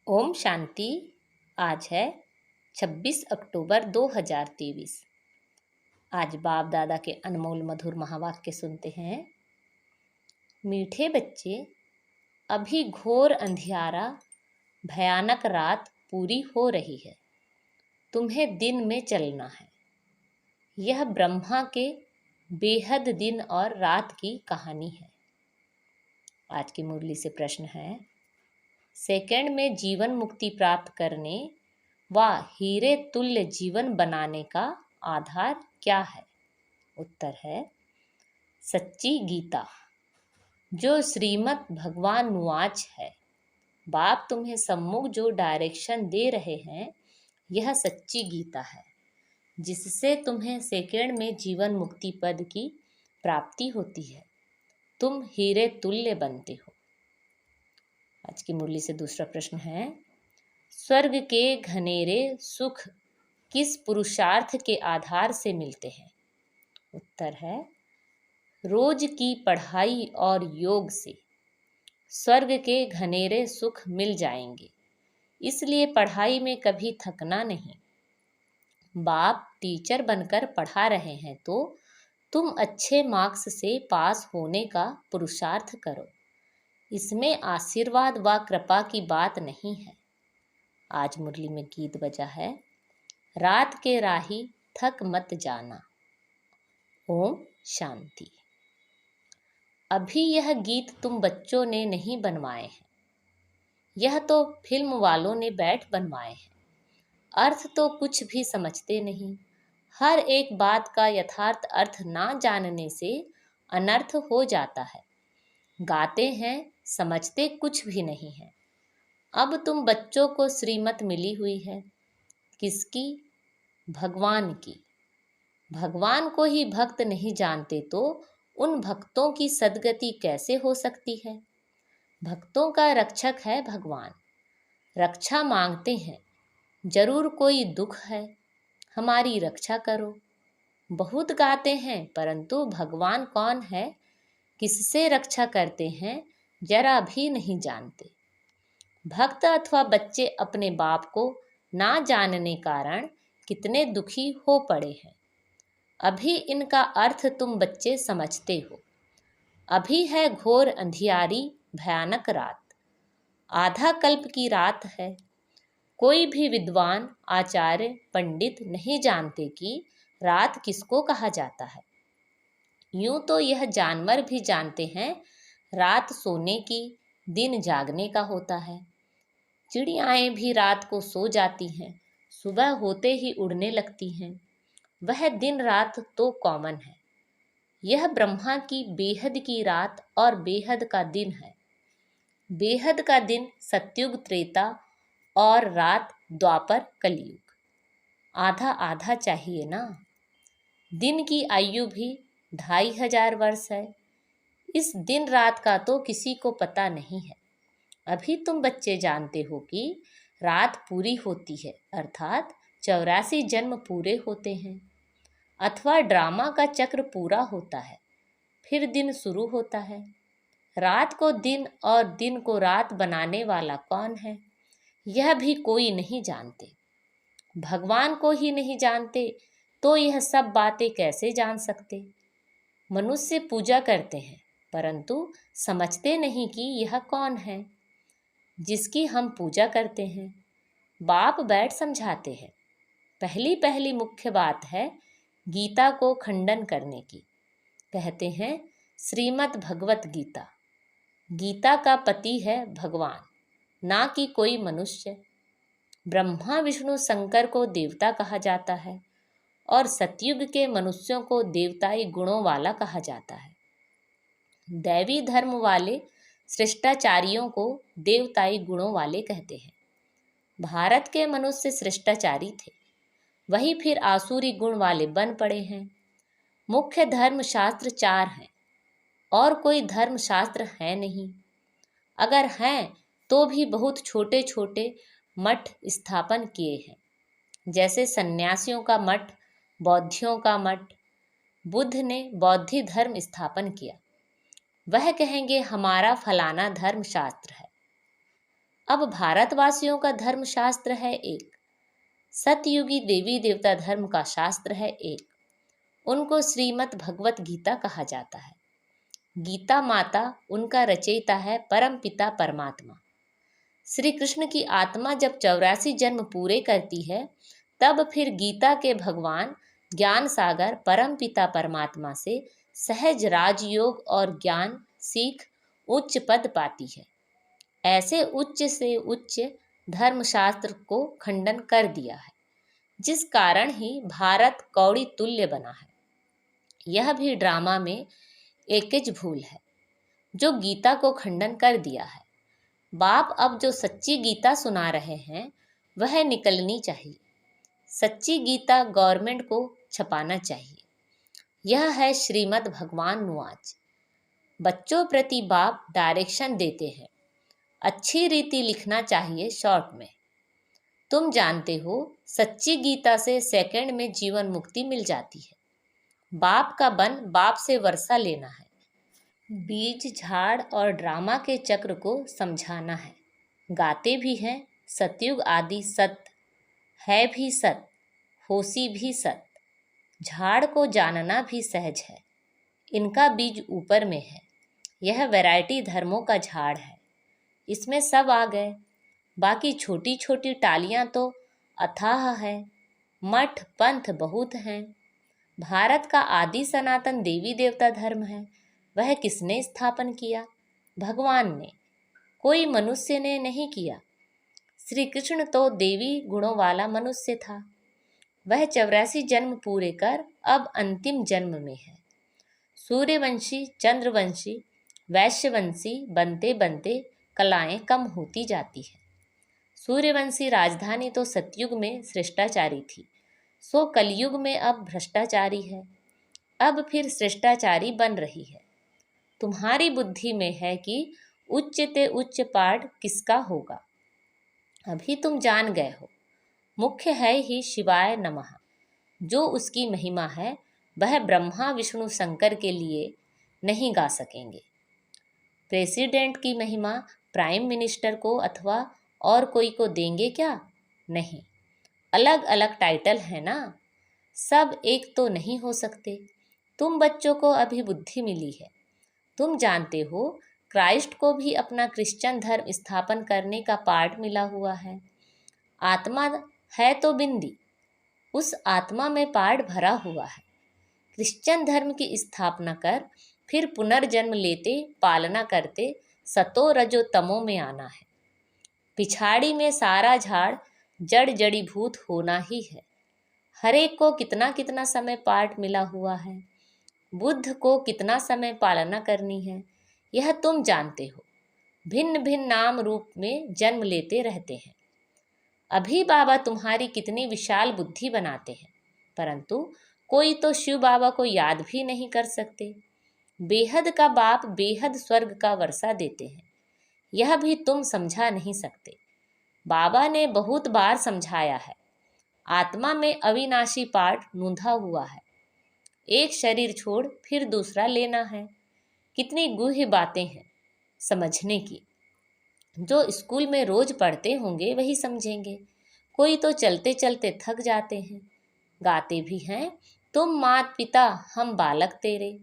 ओम शांति। आज है 26 अक्टूबर 2023। आज बाप दादा के अनमोल मधुर महावाक्य सुनते हैं। मीठे बच्चे, अभी घोर अंधियारा भयानक रात पूरी हो रही है। तुम्हें दिन में चलना है। यह ब्रह्मा के बेहद दिन और रात की कहानी है। आज की मुरली से प्रश्न है, सेकंड में जीवन मुक्ति प्राप्त करने व हीरे तुल्य जीवन बनाने का आधार क्या है? उत्तर है सच्ची गीता, जो श्रीमद् भगवान नुआच है। बाप तुम्हें सम्मुख जो डायरेक्शन दे रहे हैं, यह सच्ची गीता है, जिससे तुम्हें सेकंड में जीवन मुक्ति पद की प्राप्ति होती है। तुम हीरे तुल्य बनते हो। आज की मुरली से दूसरा प्रश्न है, स्वर्ग के घनेरे सुख किस पुरुषार्थ के आधार से मिलते हैं? उत्तर है रोज की पढ़ाई और योग से स्वर्ग के घनेरे सुख मिल जाएंगे। इसलिए पढ़ाई में कभी थकना नहीं। बाप टीचर बनकर पढ़ा रहे हैं तो तुम अच्छे मार्क्स से पास होने का पुरुषार्थ करो। इसमें आशीर्वाद व कृपा की बात नहीं है। आज मुरली में गीत बजा है, रात के राही थक मत जाना। ओम शांति। अभी यह गीत तुम बच्चों ने नहीं बनवाए हैं, यह तो फिल्म वालों ने बैठ बनवाए हैं। अर्थ तो कुछ भी समझते नहीं। हर एक बात का यथार्थ अर्थ ना जानने से अनर्थ हो जाता है। गाते हैं, समझते कुछ भी नहीं है। अब तुम बच्चों को श्रीमत मिली हुई है। किसकी? भगवान की। भगवान को ही भक्त नहीं जानते तो उन भक्तों की सद्गति कैसे हो सकती है? भक्तों का रक्षक है भगवान। रक्षा मांगते हैं, जरूर कोई दुख है, हमारी रक्षा करो। बहुत गाते हैं, परंतु भगवान कौन है, किससे रक्षा करते हैं, जरा भी नहीं जानते। भक्त अथवा बच्चे अपने बाप को ना जानने कारण कितने दुखी हो पड़े हैं। अभी इनका अर्थ तुम बच्चे समझते हो। अभी है घोर अंधियारी भयानक रात। आधा कल्प की रात है। कोई भी विद्वान, आचार्य, पंडित नहीं जानते कि रात किसको कहा जाता है। यूं तो यह जानवर भी जानते हैं, रात सोने की, दिन जागने का होता है। चिड़ियाएं भी रात को सो जाती हैं, सुबह होते ही उड़ने लगती हैं। वह दिन रात तो कॉमन है। यह ब्रह्मा की बेहद की रात और बेहद का दिन है। बेहद का दिन सतयुग त्रेता और रात द्वापर कलयुग। आधा आधा चाहिए ना। दिन की आयु भी 2500 वर्ष है। इस दिन रात का तो किसी को पता नहीं है। अभी तुम बच्चे जानते हो कि रात पूरी होती है, अर्थात 84 जन्म पूरे होते हैं, अथवा ड्रामा का चक्र पूरा होता है, फिर दिन शुरू होता है। रात को दिन और दिन को रात बनाने वाला कौन है, यह भी कोई नहीं जानते। भगवान को ही नहीं जानते तो यह सब बातें कैसे जान सकते? मनुष्य पूजा करते हैं, परंतु समझते नहीं कि यह कौन है जिसकी हम पूजा करते हैं। बाप बैठ समझाते हैं। पहली पहली मुख्य बात है गीता को खंडन करने की। कहते हैं श्रीमद् भगवत गीता। गीता का पति है भगवान, ना कि कोई मनुष्य। ब्रह्मा विष्णु शंकर को देवता कहा जाता है और सतयुग के मनुष्यों को देवताई गुणों वाला कहा जाता है। दैवी धर्म वाले श्रेष्ठाचारियों को देवताई गुणों वाले कहते हैं। भारत के मनुष्य श्रेष्ठाचारी थे, वही फिर आसुरी गुण वाले बन पड़े हैं। मुख्य धर्म शास्त्र 4 हैं और कोई धर्म शास्त्र है नहीं। अगर हैं तो भी बहुत छोटे छोटे मठ स्थापन किए हैं, जैसे सन्यासियों का मठ, बौद्धियों का मठ। बुद्ध ने बौद्धि धर्म स्थापन किया। वह कहेंगे हमारा फलाना धर्म शास्त्र है। अब भारतवासियों का धर्म शास्त्र है एक, सतयुगी देवी देवता धर्म का शास्त्र है एक। उनको श्रीमद् भगवत गीता कहा जाता है। गीता माता उनका रचयिता है परम पिता परमात्मा। श्री कृष्ण की आत्मा जब 84 जन्म पूरे करती है, तब फिर गीता के भगवान ज्ञान सागर परम पिता परमात्मा से सहज राजयोग और ज्ञान सीख उच्च पद पाती है। ऐसे उच्च से उच्च धर्मशास्त्र को खंडन कर दिया है, जिस कारण ही भारत कौड़ी तुल्य बना है। यह भी ड्रामा में एकच भूल है, जो गीता को खंडन कर दिया है। बाप अब जो सच्ची गीता सुना रहे हैं, वह निकलनी चाहिए। सच्ची गीता गवर्नमेंट को छपाना चाहिए। यह है श्रीमद् भगवान नुआज। बच्चों प्रति बाप डायरेक्शन देते हैं। अच्छी रीति लिखना चाहिए शॉर्ट में। तुम जानते हो, सच्ची गीता से सेकंड में जीवन मुक्ति मिल जाती है। बाप का बन बाप से वर्षा लेना है। बीज झाड़ और ड्रामा के चक्र को समझाना है। गाते भी हैं सतयुग आदि सत है भी सत, होसी भी सत। झाड़ को जानना भी सहज है, इनका बीज ऊपर में है। यह वैरायटी धर्मों का झाड़ है, इसमें सब आ गए। बाकी छोटी छोटी टालियां तो अथाह है। मठ पंथ बहुत हैं। भारत का आदि सनातन देवी देवता धर्म है। वह किसने स्थापन किया? भगवान ने, कोई मनुष्य ने नहीं किया। श्री कृष्ण तो देवी गुणों वाला मनुष्य था। वह 84 जन्म पूरे कर अब अंतिम जन्म में है। सूर्यवंशी, चंद्रवंशी, वैश्यवंशी बनते बनते कलाएं कम होती जाती है। सूर्यवंशी राजधानी तो सतयुग में श्रेष्ठाचारी थी, सो कलयुग में अब भ्रष्टाचारी है। अब फिर श्रेष्ठाचारी बन रही है। तुम्हारी बुद्धि में है कि उच्च ते उच्च पाठ किसका होगा। अभी तुम जान गए हो, मुख्य है ही शिवाय नमः। जो उसकी महिमा है, वह ब्रह्मा विष्णु शंकर के लिए नहीं गा सकेंगे। प्रेसिडेंट की महिमा प्राइम मिनिस्टर को अथवा और कोई को देंगे क्या? नहीं, अलग अलग टाइटल है ना, सब एक तो नहीं हो सकते। तुम बच्चों को अभी बुद्धि मिली है। तुम जानते हो, क्राइस्ट को भी अपना क्रिश्चियन धर्म स्थापन करने का पाठ मिला हुआ है। आत्मा है तो बिंदी, उस आत्मा में पाठ भरा हुआ है। क्रिश्चियन धर्म की स्थापना कर फिर पुनर्जन्म लेते पालना करते सतो रजो तमो में आना है। पिछाड़ी में सारा झाड़ जड़ जड़ी भूत होना ही है। हर एक को कितना कितना समय पाठ मिला हुआ है। बुद्ध को कितना समय पालना करनी है, यह तुम जानते हो। भिन्न भिन्न नाम रूप में जन्म लेते रहते हैं। अभी बाबा तुम्हारी कितनी विशाल बुद्धि बनाते हैं, परंतु कोई तो शिव बाबा को याद भी नहीं कर सकते। बेहद का बाप बेहद स्वर्ग का वर्षा देते हैं, यह भी तुम समझा नहीं सकते। बाबा ने बहुत बार समझाया है। आत्मा में अविनाशी पाठ नूंधा हुआ है। एक शरीर छोड़ फिर दूसरा लेना है। कितनी गूढ़ बातें हैं समझने की। जो स्कूल में रोज पढ़ते होंगे वही समझेंगे। कोई तो चलते चलते थक जाते हैं। गाते भी हैं, तुम मात पिता हम बालक तेरे।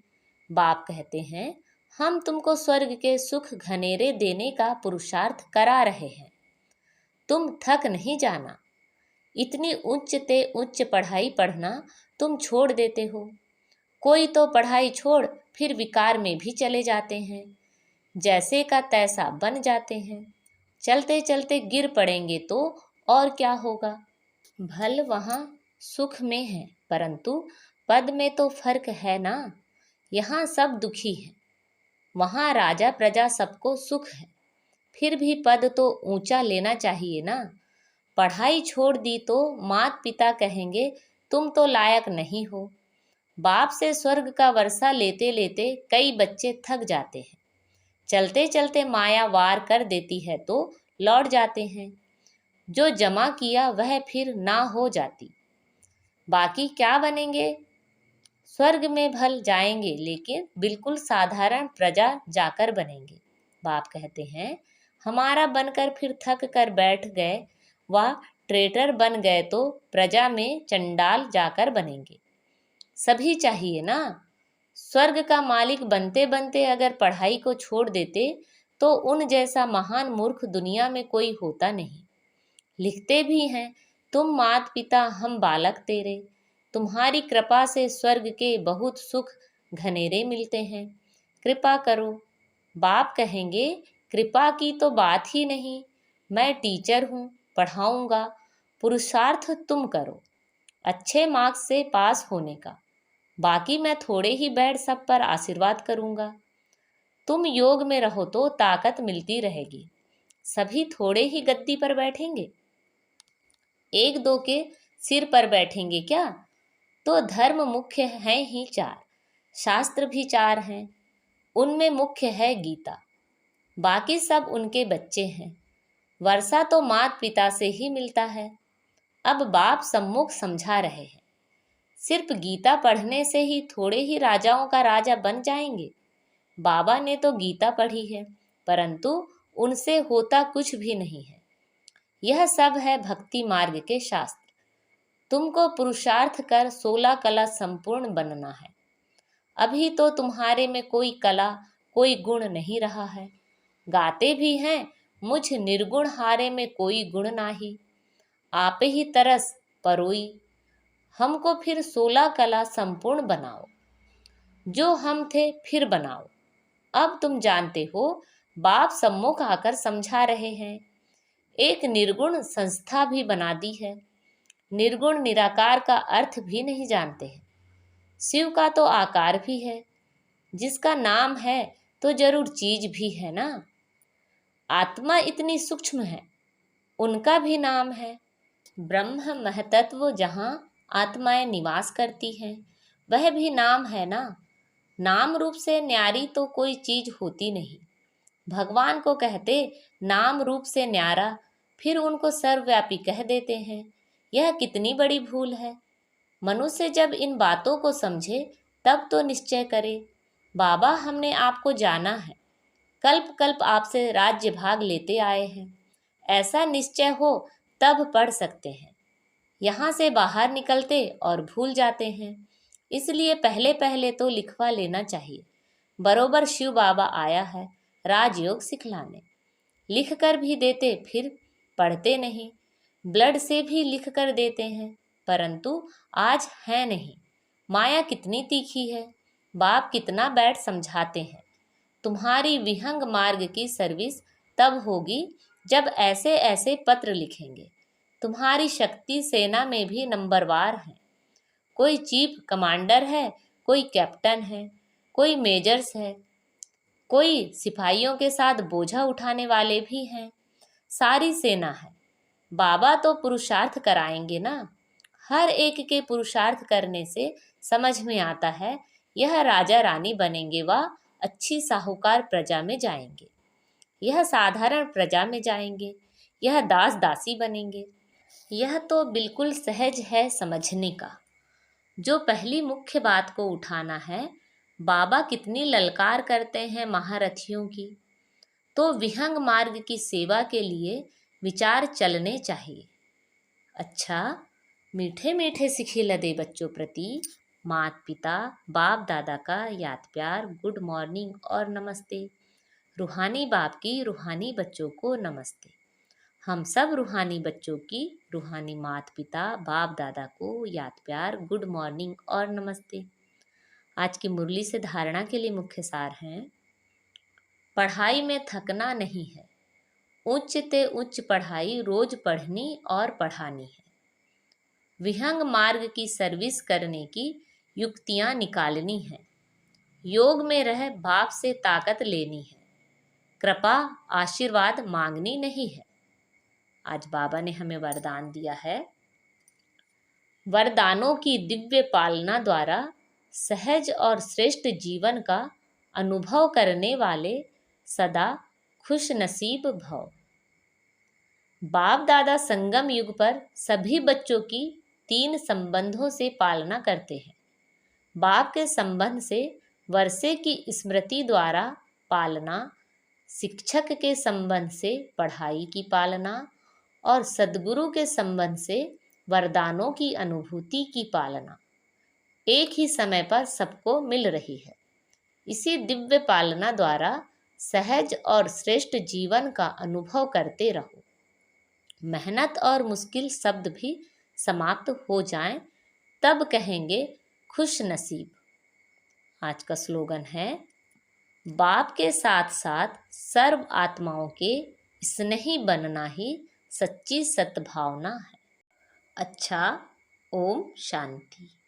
बाप कहते हैं, हम तुमको स्वर्ग के सुख घनेरे देने का पुरुषार्थ करा रहे हैं। तुम थक नहीं जाना। इतनी उच्च ते उच्च पढ़ाई पढ़ना तुम छोड़ देते हो। कोई तो पढ़ाई छोड़ फिर विकार में भी चले जाते हैं। जैसे का तैसा बन जाते हैं। चलते चलते गिर पड़ेंगे तो और क्या होगा। भल वहाँ सुख में है, परंतु पद में तो फर्क है ना। यहाँ सब दुखी हैं, वहाँ राजा प्रजा सबको सुख है। फिर भी पद तो ऊंचा लेना चाहिए ना। पढ़ाई छोड़ दी तो मात पिता कहेंगे तुम तो लायक नहीं हो। बाप से स्वर्ग का वर्षा लेते लेते कई बच्चे थक जाते हैं। चलते चलते माया वार कर देती है तो लौट जाते हैं। जो जमा किया वह फिर ना हो जाती। बाकी क्या बनेंगे? स्वर्ग में भल जाएंगे, लेकिन बिल्कुल साधारण प्रजा जाकर बनेंगे। बाप कहते हैं, हमारा बनकर फिर थक कर बैठ गए, वह ट्रेटर बन गए तो प्रजा में चंडाल जाकर बनेंगे। सभी चाहिए ना। स्वर्ग का मालिक बनते बनते अगर पढ़ाई को छोड़ देते तो उन जैसा महान मूर्ख दुनिया में कोई होता नहीं। लिखते भी हैं, तुम मात पिता हम बालक तेरे, तुम्हारी कृपा से स्वर्ग के बहुत सुख घनेरे मिलते हैं, कृपा करो। बाप कहेंगे, कृपा की तो बात ही नहीं, मैं टीचर हूँ, पढ़ाऊँगा, पुरुषार्थ तुम करो अच्छे मार्क्स से पास होने का, बाकी मैं थोड़े ही बैठ सब पर आशीर्वाद करूँगा। तुम योग में रहो तो ताकत मिलती रहेगी, सभी थोड़े ही गद्दी पर बैठेंगे, एक दो के सिर पर बैठेंगे क्या? तो धर्म मुख्य हैं ही चार, शास्त्र भी चार हैं, उनमें मुख्य है गीता, बाकी सब उनके बच्चे हैं। वर्षा तो मात पिता से ही मिलता है। अब बाप सम्मुख समझा रहे हैं, सिर्फ गीता पढ़ने से ही थोड़े ही राजाओं का राजा बन जाएंगे। बाबा ने तो गीता पढ़ी है, परंतु उनसे होता कुछ भी नहीं है। यह सब है भक्ति मार्ग के शास्त्र। तुमको पुरुषार्थ कर 16 कला संपूर्ण बनना है। अभी तो तुम्हारे में कोई कला कोई गुण नहीं रहा है। गाते भी हैं, मुझ निर्गुण हारे में कोई गुण नाही, आप ही तरस परोई। हमको फिर 16 कला संपूर्ण बनाओ, जो हम थे फिर बनाओ। अब तुम जानते हो, बाप सम्मुख आकर समझा रहे हैं। एक निर्गुण संस्था भी बना दी है। निर्गुण निराकार का अर्थ भी नहीं जानते हैं। शिव का तो आकार भी है, जिसका नाम है तो जरूर चीज भी है ना। आत्मा इतनी सूक्ष्म है, उनका भी नाम है। ब्रह्म महतत्व जहाँ आत्माएं निवास करती हैं, वह भी नाम है ना। नाम रूप से न्यारी तो कोई चीज होती नहीं। भगवान को कहते नाम रूप से न्यारा, फिर उनको सर्वव्यापी कह देते हैं। यह कितनी बड़ी भूल है। मनुष्य जब इन बातों को समझे तब तो निश्चय करे, बाबा हमने आपको जाना है, कल्प कल्प आपसे राज्य भाग लेते आए हैं। ऐसा निश्चय हो तब पढ़ सकते हैं। यहाँ से बाहर निकलते और भूल जाते हैं। इसलिए पहले पहले तो लिखवा लेना चाहिए। बरोबर शिव बाबा आया है राजयोग सिखलाने। लिख कर भी देते, फिर पढ़ते नहीं। ब्लड से भी लिख कर देते हैं, परंतु आज है नहीं। माया कितनी तीखी है। बाप कितना बैठ समझाते हैं। तुम्हारी विहंग मार्ग की सर्विस तब होगी जब ऐसे ऐसे पत्र लिखेंगे। तुम्हारी शक्ति सेना में भी नंबरवार है। कोई चीफ कमांडर है, कोई कैप्टन है, कोई मेजर्स है, कोई सिपाहियों के साथ बोझा उठाने वाले भी हैं। सारी सेना है। बाबा तो पुरुषार्थ कराएंगे ना। हर एक के पुरुषार्थ करने से समझ में आता है, यह राजा रानी बनेंगे व अच्छी साहूकार प्रजा में जाएंगे, यह साधारण प्रजा में जाएंगे, यह दास दासी बनेंगे। यह तो बिल्कुल सहज है समझने का। जो पहली मुख्य बात को उठाना है, बाबा कितनी ललकार करते हैं महारथियों की। तो विहंग मार्ग की सेवा के लिए विचार चलने चाहिए। अच्छा, मीठे मीठे सिखे लदे बच्चों प्रति मात पिता बाप दादा का याद प्यार, गुड मॉर्निंग और नमस्ते। रूहानी बाप की रूहानी बच्चों को नमस्ते। हम सब रूहानी बच्चों की रूहानी मात पिता बाप दादा को याद प्यार, गुड मॉर्निंग और नमस्ते। आज की मुरली से धारणा के लिए मुख्य सार हैं, पढ़ाई में थकना नहीं है, उच्च ते उच्च पढ़ाई रोज पढ़नी और पढ़ानी है। विहंग मार्ग की सर्विस करने की युक्तियां निकालनी है। योग में रह बाप से ताकत लेनी है, कृपा आशीर्वाद मांगनी नहीं है। आज बाबा ने हमें वरदान दिया है। वरदानों की दिव्य पालना द्वारा सहज और श्रेष्ठ जीवन का अनुभव करने वाले सदा खुश नसीब भव। बाप दादा संगम युग पर सभी बच्चों की 3 संबंधों से पालना करते हैं। बाप के संबंध से वर्षे की स्मृति द्वारा पालना, शिक्षक के संबंध से पढ़ाई की पालना और सद्गुरु के संबंध से वरदानों की अनुभूति की पालना एक ही समय पर सबको मिल रही है। इसी दिव्य पालना द्वारा सहज और श्रेष्ठ जीवन का अनुभव करते रहो। मेहनत और मुश्किल शब्द भी समाप्त हो जाएं, तब कहेंगे खुश नसीब। आज का स्लोगन है, बाप के साथ साथ सर्व आत्माओं के स्नेही बनना ही सच्ची सद्भावना है। अच्छा, ओम शांति।